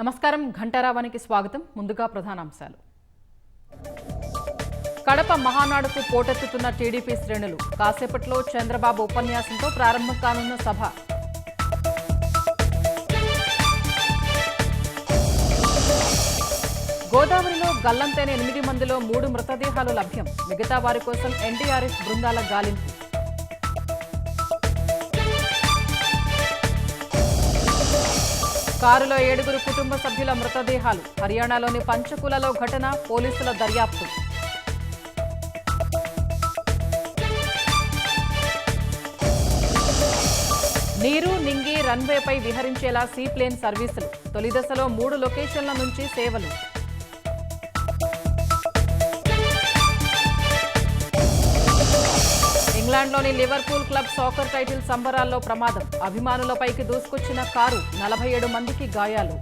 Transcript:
నమస్కారం ఘంటారావానికి స్వాగతం. ముందుగా ప్రధానాంశాలు. కడప మహానాడుకు పోటెత్తుతున్న టీడీపీ శ్రేణులు. కాసేపట్లో చంద్రబాబు ఉపన్యాసంతో ప్రారంభం కానున్న సభ. గోదావరిలో గల్లంతైన 8 మందిలో 3 మృతదేహాలు లభ్యం. మిగతా వారి కోసం ఎన్డీఆర్ఎఫ్ బృందాల గాలింపు. కారులో 7 కుటుంబ సభ్యుల మృతదేహాలు. హర్యానాలోని పంచకులలో ఘటన. పోలీసుల దర్యాప్తు. నీరు నింగి రన్వేపై విహరించేలా సీప్లేన్ సర్వీసులు. తొలి దశలో 3 లొకేషన్ల నుంచి సేవలు. ఇంగ్లాండ్లోని లివర్పూల్ క్లబ్ సాకర్ టైటిల్ సంబరాల్లో ప్రమాదం. అభిమానులపైకి దూసుకొచ్చిన కారు. 47 మందికి గాయాలు.